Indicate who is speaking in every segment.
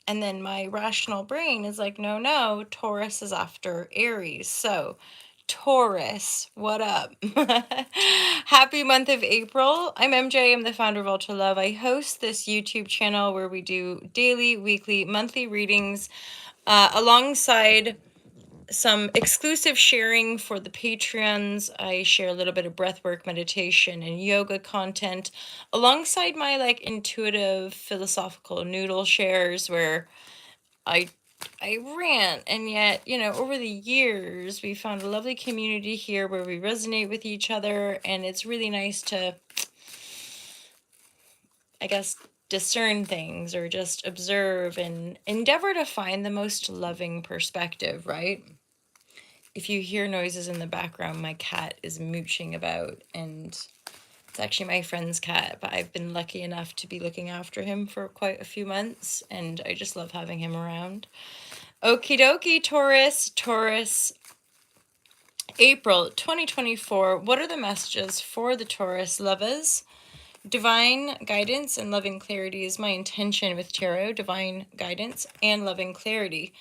Speaker 1: And then my rational brain is like, no, Taurus is after Aries. So, Taurus, what up? Happy month of April. I'm MJ. I'm the founder of Ultra Love. I host this YouTube channel where we do daily, weekly, monthly readings alongside some exclusive sharing for the Patreons. I share a little bit of breathwork, meditation, and yoga content alongside my like intuitive philosophical noodle shares where I rant, and yet, over the years we found a lovely community here where we resonate with each other, and it's really nice to, I guess, discern things or just observe and endeavor to find the most loving perspective, right? If you hear noises in the background, my cat is mooching about, and it's actually my friend's cat, but I've been lucky enough to be looking after him for quite a few months, and I just love having him around. Okie dokie, Taurus, April 2024. What are the messages for the Taurus lovers? Divine guidance and loving clarity is my intention with tarot. Divine guidance and loving clarity.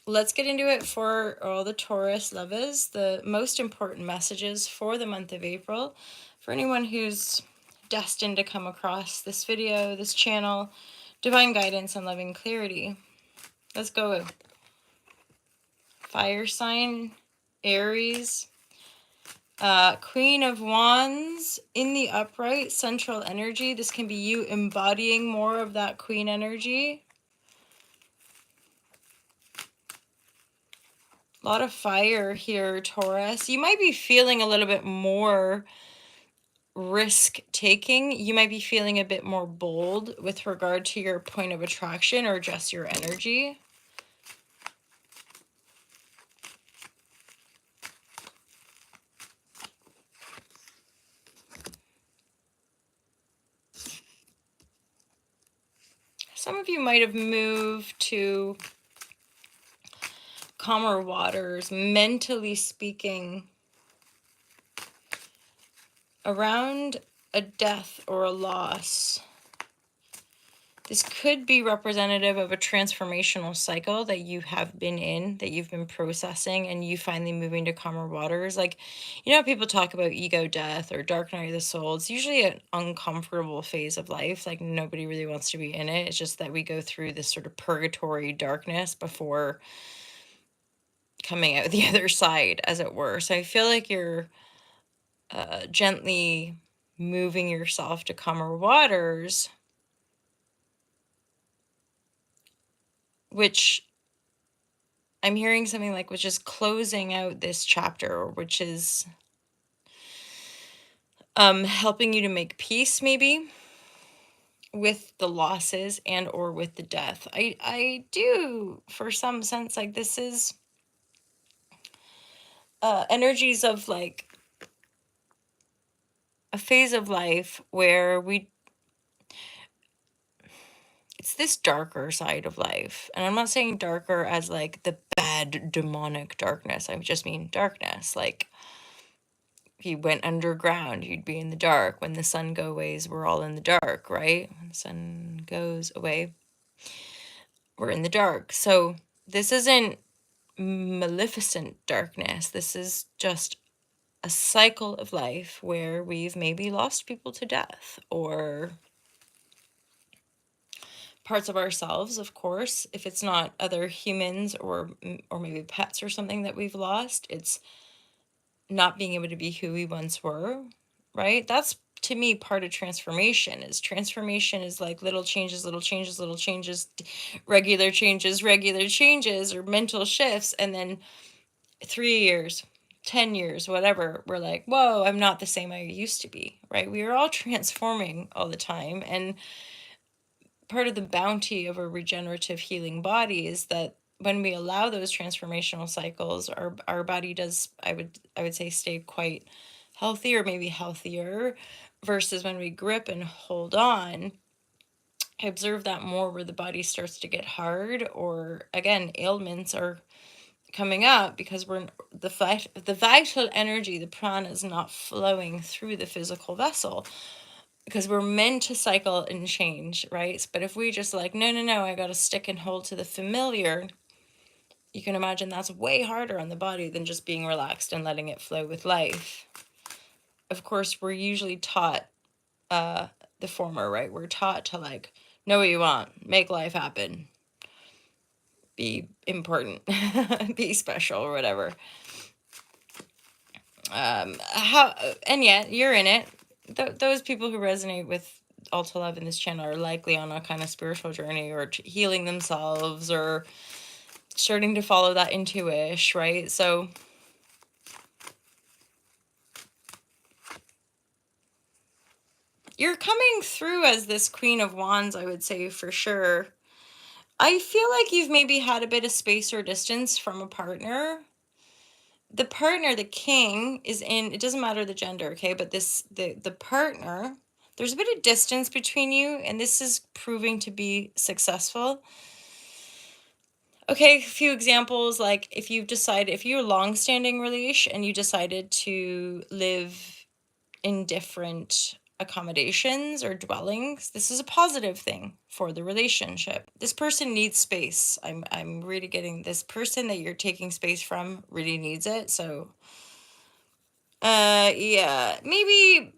Speaker 1: Let's get into it for all the Taurus lovers. The most important messages for the month of April. For anyone who's destined to come across this video, this channel, divine guidance and loving clarity. Let's go. Fire sign, Aries. Queen of Wands in the upright, central energy. This can be you embodying more of that queen energy. A lot of fire here, Taurus. You might be feeling a little bit more risk-taking. You might be feeling a bit more bold with regard to your point of attraction or just your energy. Some of you might have moved to calmer waters, mentally speaking, around a death or a loss. This could be representative of a transformational cycle that you have been in, that you've been processing, and you finally moving to calmer waters. Like, people talk about ego death or dark night of the soul. It's usually an uncomfortable phase of life. Like, nobody really wants to be in it. It's just that we go through this sort of purgatory darkness before coming out the other side, as it were. So I feel like you're gently moving yourself to calmer waters, which I'm hearing something like, which is closing out this chapter, which is helping you to make peace maybe with the losses and or with the death. I do, for some sense, like this is energies of like a phase of life where it's this darker side of life. And I'm not saying darker as like the bad demonic darkness. I just mean darkness. Like if you went underground, you'd be in the dark. When the sun goes away, we're all in the dark, right? When the sun goes away, we're in the dark. So this isn't maleficent darkness. This is just a cycle of life where we've maybe lost people to death or parts of ourselves, of course. If it's not other humans or maybe pets or something that we've lost, it's not being able to be who we once were, right? That's, to me, part of transformation is like little changes, regular changes, or mental shifts. And then 3 years, 10 years, whatever, we're like, whoa, I'm not the same I used to be, right? We are all transforming all the time. And part of the bounty of a regenerative healing body is that when we allow those transformational cycles, our body does, I would say, stay quite healthy or maybe healthier, versus when we grip and hold on. I observe that more where the body starts to get hard, or again, ailments are coming up because the vital energy, the prana, is not flowing through the physical vessel. because we're meant to cycle and change, right? But if we just like, no, I got to stick and hold to the familiar, you can imagine that's way harder on the body than just being relaxed and letting it flow with life. Of course, we're usually taught the former, right? We're taught to like know what you want, make life happen, be important, be special, or whatever. And yet you're in it. Those people who resonate with all to love in this channel are likely on a kind of spiritual journey or healing themselves or starting to follow that intuition, right? So you're coming through as this Queen of Wands, I would say, for sure. I feel like you've maybe had a bit of space or distance from a partner. The partner, the king, is in, it doesn't matter the gender, okay? But the partner, there's a bit of distance between you, and this is proving to be successful. Okay, a few examples, like if you're a long-standing relation and you decided to live in different accommodations or dwellings, this is a positive thing for the relationship. This person needs space. I'm really getting this person that you're taking space from really needs it. So yeah, maybe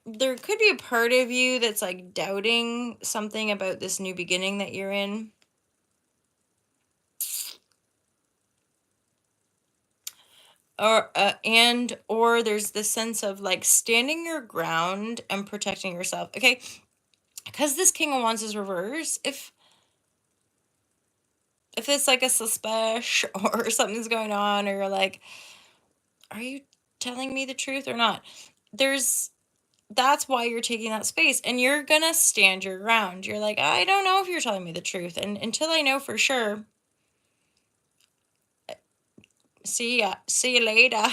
Speaker 1: there could be a part of you that's like doubting something about this new beginning that you're in. Or there's this sense of like standing your ground and protecting yourself. Okay, because this King of Wands is reverse, if it's like a suspicion or something's going on, or you're like, are you telling me the truth or not? That's why you're taking that space, and you're gonna stand your ground. You're like, I don't know if you're telling me the truth, and until I know for sure, see you later.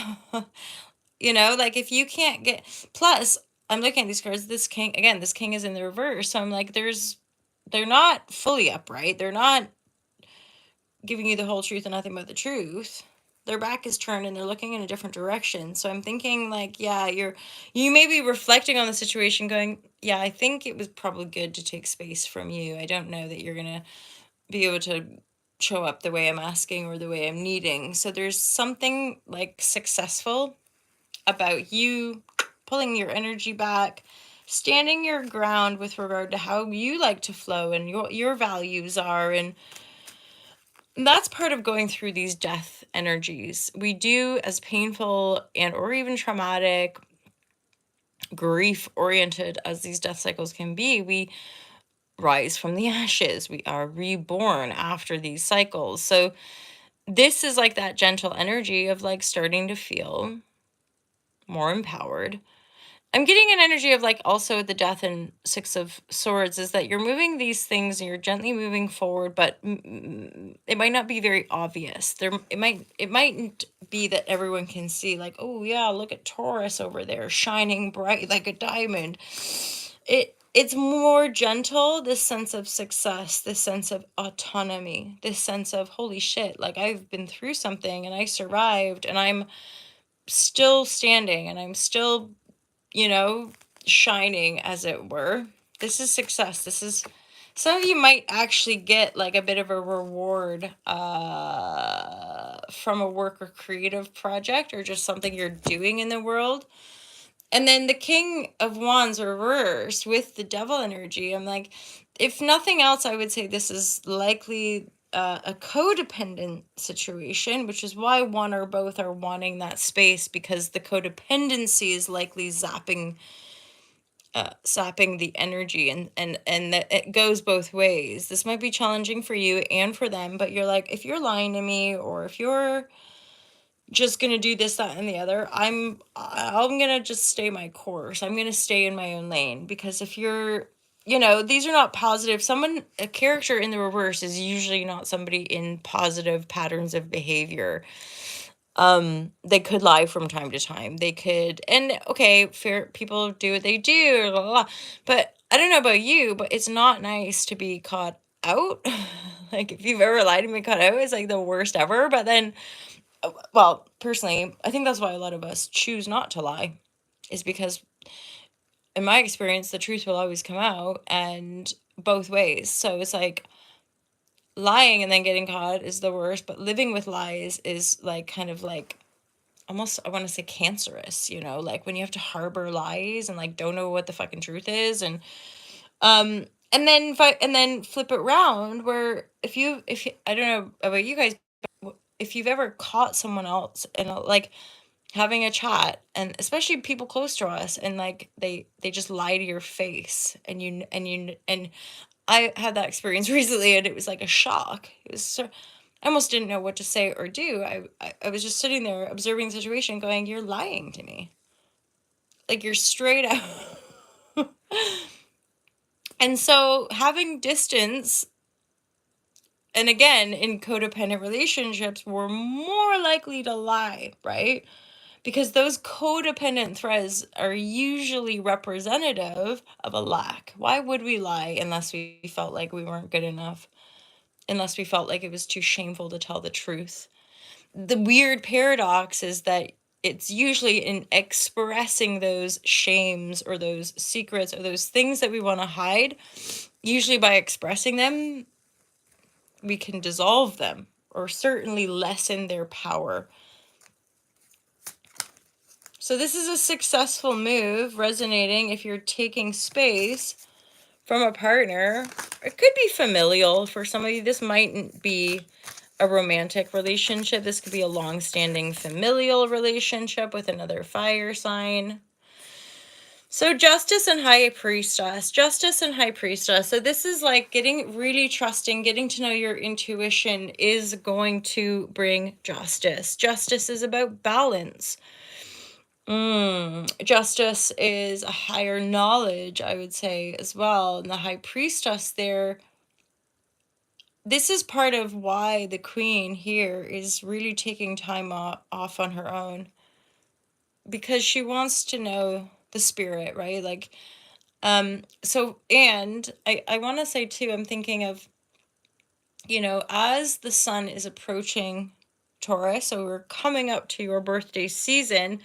Speaker 1: You know, like if you can't get, plus I'm looking at these cards, this king is in the reverse, so I'm like, they're not fully upright, they're not giving you the whole truth and nothing but the truth. Their back is turned and they're looking in a different direction. So I'm thinking like, yeah, you may be reflecting on the situation going, yeah, I think it was probably good to take space from you. I don't know that you're gonna be able to show up the way I'm asking or the way I'm needing. So there's something like successful about you pulling your energy back, standing your ground with regard to how you like to flow and your values are. And that's part of going through these death energies. We do, as painful and or even traumatic, grief oriented as these death cycles can be, we rise from the ashes. We are reborn after these cycles. So this is like that gentle energy of like starting to feel more empowered. I'm getting an energy of like also the death and Six of Swords is that you're moving these things and you're gently moving forward, but it might not be very obvious. It mightn't be that everyone can see like, oh yeah, look at Taurus over there shining bright like a diamond. It's more gentle, this sense of success, this sense of autonomy, this sense of holy shit, like I've been through something and I survived and I'm still standing and I'm still, shining, as it were. This is success. This is, some of you might actually get like a bit of a reward from a work or creative project or just something you're doing in the world. And then the King of Wands reversed with the Devil energy. I'm like, if nothing else, I would say this is likely a codependent situation, which is why one or both are wanting that space, because the codependency is likely sapping the energy, and that it goes both ways. This might be challenging for you and for them, but you're like, if you're lying to me or if you're just gonna do this, that, and the other, I'm gonna just stay my course. I'm gonna stay in my own lane, because if you're, these are not positive. A character in the reverse is usually not somebody in positive patterns of behavior. They could lie from time to time. They could, and okay, fair, people do what they do, blah, blah, blah. But I don't know about you, but it's not nice to be caught out. Like if you've ever lied and been caught out, it's like the worst ever. But then, well, personally, I think that's why a lot of us choose not to lie, is because in my experience, the truth will always come out, and both ways. So it's like lying and then getting caught is the worst, but living with lies is like kind of like almost, I want to say cancerous, you know, like when you have to harbor lies and like don't know what the fucking truth is. And then and then flip it around where if you, I don't know about you guys, if you've ever caught someone else and like having a chat, and especially people close to us, and like they just lie to your face, and I had that experience recently, and it was like a shock. It was so, I almost didn't know what to say or do. I was just sitting there observing the situation going, you're lying to me, like you're straight out. And so having distance, and again, in codependent relationships, we're more likely to lie, right? Because those codependent threads are usually representative of a lack. Why would we lie unless we felt like we weren't good enough? Unless we felt like it was too shameful to tell the truth. The weird paradox is that it's usually in expressing those shames or those secrets or those things that we want to hide, usually by expressing them, we can dissolve them or certainly lessen their power. So this is a successful move, resonating if you're taking space from a partner. It could be familial for some of you. This mightn't be a romantic relationship. This could be a long-standing familial relationship with another fire sign. So Justice and High Priestess. Justice and High Priestess. So this is like getting really trusting, getting to know your intuition is going to bring justice. Justice is about balance. Justice is a higher knowledge, I would say, as well. And the High Priestess there, this is part of why the Queen here is really taking time off on her own. Because she wants to know the spirit, right? Like, so, and I want to say too, I'm thinking of, you know, as the sun is approaching Taurus, so we're coming up to your birthday season.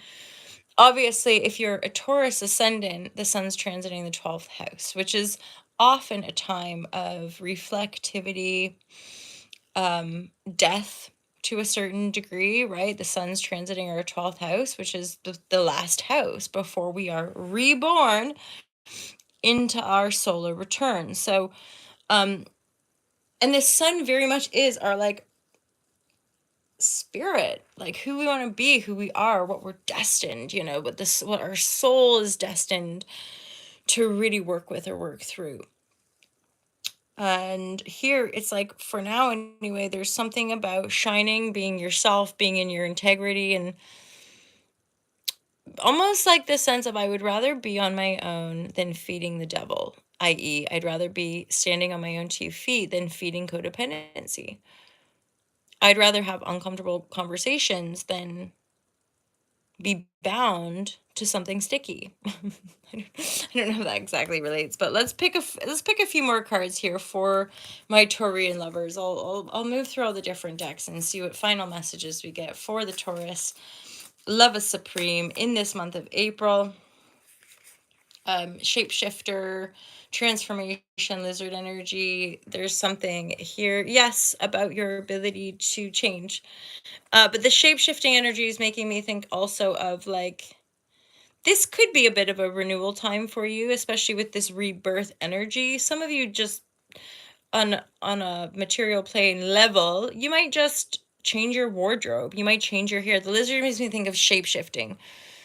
Speaker 1: Obviously, if you're a Taurus ascendant, the sun's transiting the 12th house, which is often a time of reflectivity, death to a certain degree, right? The sun's transiting our 12th house, which is the last house before we are reborn into our solar return. So, and the sun very much is our like spirit, like who we want to be, who we are, what we're destined, you know, what our soul is destined to really work with or work through. And here it's like, for now anyway, there's something about shining, being yourself, being in your integrity, and almost like the sense of I would rather be on my own than feeding the devil, i.e., I'd rather be standing on my own 2 feet than feeding codependency. I'd rather have uncomfortable conversations than be bound to something sticky. I don't know if that exactly relates, but let's pick a few more cards here for my Taurian lovers. I'll move through all the different decks and see what final messages we get for the Taurus. Love is supreme in this month of April. Shapeshifter, transformation, lizard energy. There's something here, yes, about your ability to change. But the shape-shifting energy is making me think also of like, this could be a bit of a renewal time for you, especially with this rebirth energy. Some of you just on a material plane level, you might just change your wardrobe. You might change your hair. The lizard makes me think of shape-shifting.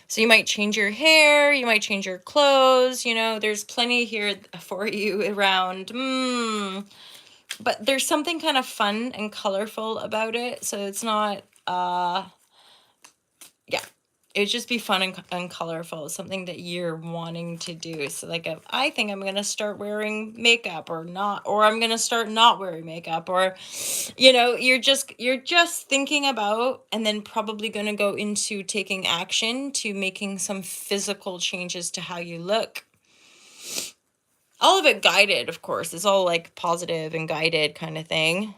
Speaker 1: So you might change your hair, you might change your clothes, you know, there's plenty here for you around. But there's something kind of fun and colorful about it. So it's not, yeah, it'd just be fun and colorful. It's something that you're wanting to do. So like, I think I'm going to start wearing makeup or not, or I'm going to start not wearing makeup, or, you know, you're just thinking about, and then probably going to go into taking action to making some physical changes to how you look. All of it guided, of course. It's all like positive and guided kind of thing.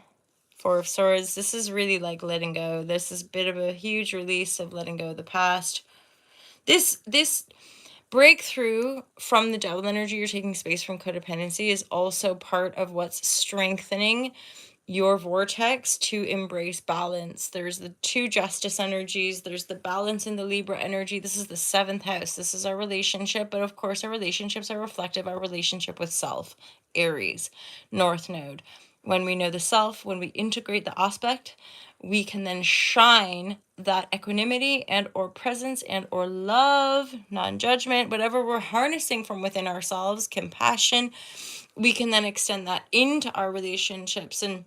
Speaker 1: Four of Swords, this is really like letting go. This is a bit of a huge release of letting go of the past. This breakthrough from the devil energy, you're taking space from codependency, is also part of what's strengthening your vortex to embrace balance. There's the two justice energies, there's the balance in the Libra energy. This is the 7th house. This is our relationship, but of course our relationships are reflective of our relationship with self. Aries, North Node. When we know the self, when we integrate the aspect, we can then shine that equanimity and or presence and or love, non-judgment, whatever we're harnessing from within ourselves, compassion, we can then extend that into our relationships. And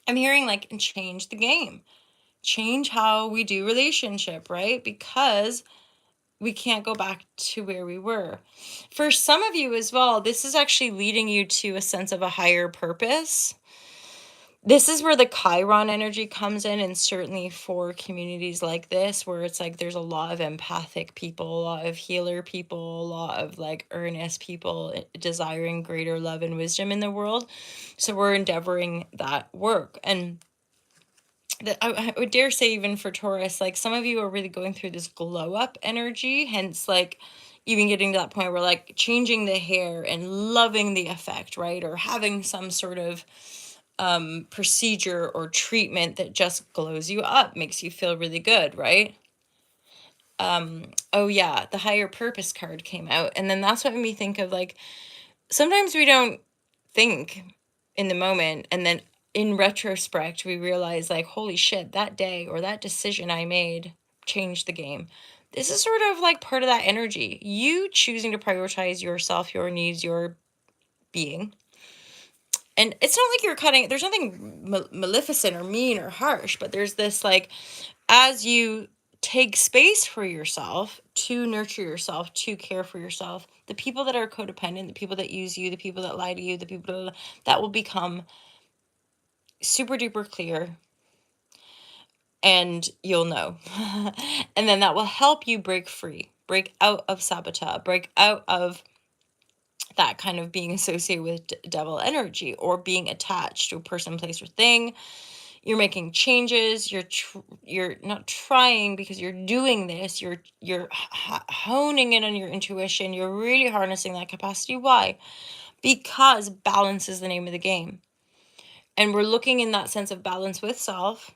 Speaker 1: I'm hearing like, and change the game, change how we do relationship, right? Because we can't go back to where we were. For some of you as well, this is actually leading you to a sense of a higher purpose. This is where the Chiron energy comes in, and certainly for communities like this, where it's like there's a lot of empathic people, a lot of healer people, a lot of like earnest people desiring greater love and wisdom in the world. So we're endeavoring that work. And I would dare say, even for Taurus, like some of you are really going through this glow up energy, hence like even getting to that point where like changing the hair and loving the effect, right? Or having some sort of procedure or treatment that just glows you up, makes you feel really good, right? Oh yeah, the higher purpose card came out, and then that's what made me think of like, sometimes we don't think in the moment, and then in retrospect we realize like, holy shit, that day or that decision I made changed the game. This is sort of like part of that energy, you choosing to prioritize yourself, your needs, your being. And it's not like you're cutting, there's nothing maleficent or mean or harsh, but there's this like, as you take space for yourself to nurture yourself, to care for yourself, the people that are codependent, the people that use you, the people that lie to you, the people that will become super duper clear, and you'll know. And then that will help you break free, break out of sabotage, break out of that kind of being associated with devil energy, or being attached to a person, place, or thing. You're making changes, you're not trying, because you're doing this, you're honing in on your intuition, you're really harnessing that capacity. Why? Because balance is the name of the game, and we're looking in that sense of balance with self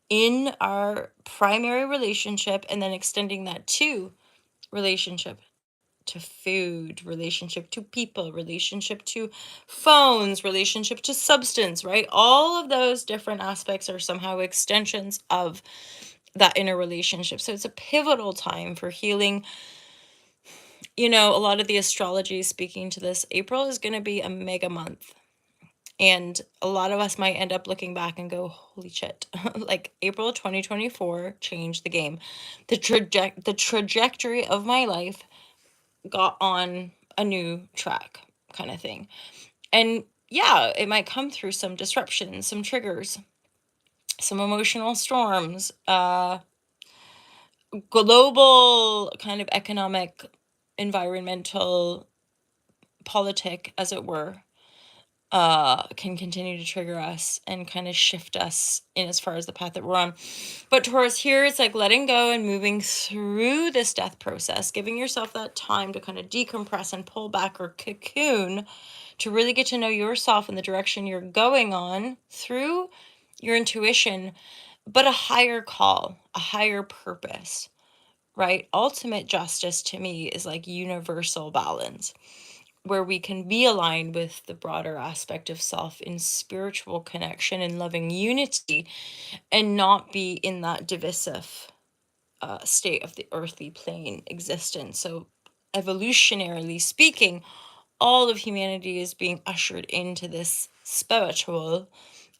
Speaker 1: in our primary relationship, and then extending that to relationship to food, relationship to people, relationship to phones, relationship to substance, right? All of those different aspects are somehow extensions of that inner relationship. So it's a pivotal time for healing. You know, a lot of the astrology is speaking to this. April is going to be a mega month. And a lot of us might end up looking back and go, holy shit, like April 2024 changed the game. The trajectory of my life got on a new track, kind of thing. And yeah, it might come through some disruptions, some triggers, some emotional storms, global kind of economic, environmental, politic, as it were, can continue to trigger us and kind of shift us in as far as the path that we're on. But Taurus, here it's like letting go and moving through this death process, giving yourself that time to kind of decompress and pull back, or cocoon, to really get to know yourself and the direction you're going on through your intuition, but a higher call, a higher purpose, right? Ultimate justice to me is like universal balance, where we can be aligned with the broader aspect of self in spiritual connection and loving unity, and not be in that divisive state of the earthly plane existence. So evolutionarily speaking, all of humanity is being ushered into this spiritual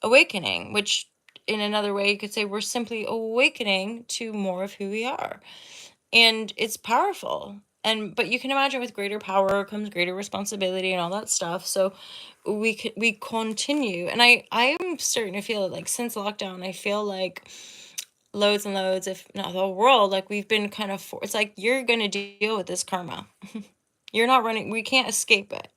Speaker 1: awakening, which in another way you could say we're simply awakening to more of who we are. And it's powerful. And but you can imagine, with greater power comes greater responsibility and all that stuff. So we continue, and I'm starting to feel it, like since lockdown, I feel like loads and loads, if not the whole world, like we've been kind of it's like, you're gonna deal with this karma. You're not running, we can't escape it.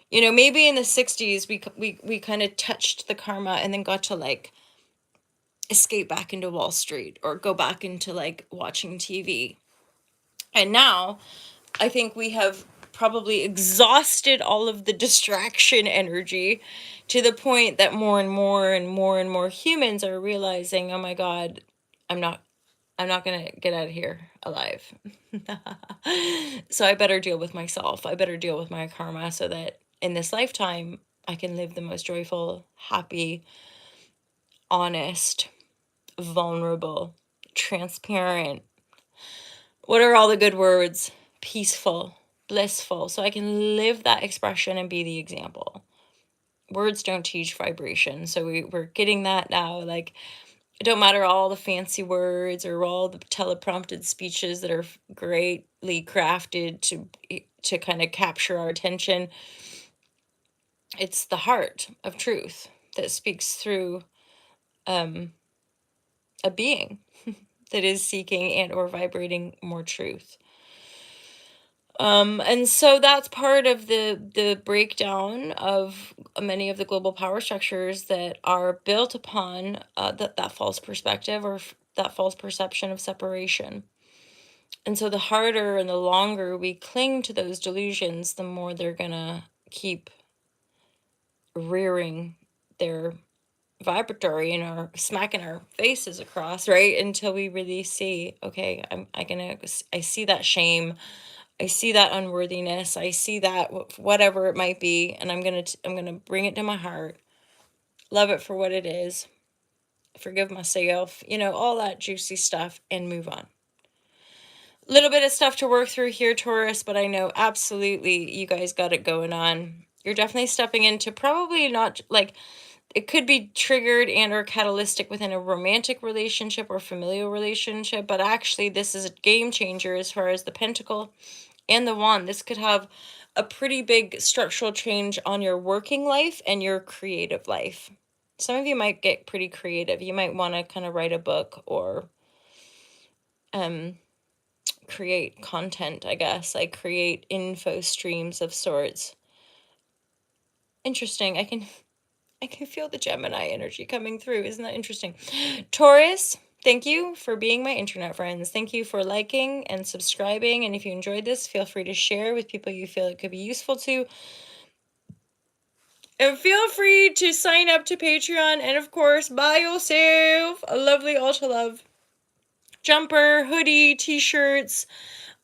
Speaker 1: You know, maybe in the 60s we kind of touched the karma and then got to like escape back into Wall Street or go back into like watching TV. And now I think we have probably exhausted all of the distraction energy to the point that more and more and more and more humans are realizing, oh my God, I'm not going to get out of here alive. So I better deal with myself. I better deal with my karma so that in this lifetime I can live the most joyful, happy, honest, vulnerable, transparent. What are all the good words? Peaceful, blissful. So I can live that expression and be the example. Words don't teach vibration. So we're getting that now. Like, it don't matter all the fancy words or all the teleprompted speeches that are greatly crafted to kind of capture our attention. It's the heart of truth that speaks through a being that is seeking and or vibrating more truth. And so that's part of the breakdown of many of the global power structures that are built upon that false perspective or that false perception of separation. And so the harder and the longer we cling to those delusions, the more they're gonna keep rearing their vibratory in our smacking our faces across, right? Until we really see, okay, I see that shame, I see that unworthiness, I see that whatever it might be, and I'm gonna bring it to my heart, love it for what it is, forgive myself, all that juicy stuff, and move on. Little bit of stuff to work through here, Taurus, but I know absolutely you guys got it going on. You're definitely stepping into probably not like, it could be triggered and or catalytic within a romantic relationship or familial relationship, but actually this is a game changer as far as the pentacle and the wand. This could have a pretty big structural change on your working life and your creative life. Some of you might get pretty creative. You might want to kind of write a book or create content, I guess, like create info streams of sorts. Interesting. I can feel the Gemini energy coming through. Isn't that interesting? Taurus, thank you for being my internet friends. Thank you for liking and subscribing. And if you enjoyed this, feel free to share with people you feel it could be useful to. And feel free to sign up to Patreon and, of course, buy yourself a lovely Ultra Love jumper, hoodie, t-shirts.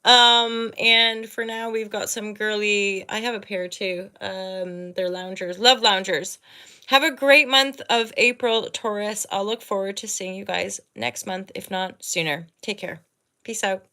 Speaker 1: And for now we've got some girly, I have a pair too. They're loungers, love loungers. Have a great month of April, Taurus. I'll look forward to seeing you guys next month, if not sooner. Take care. Peace out.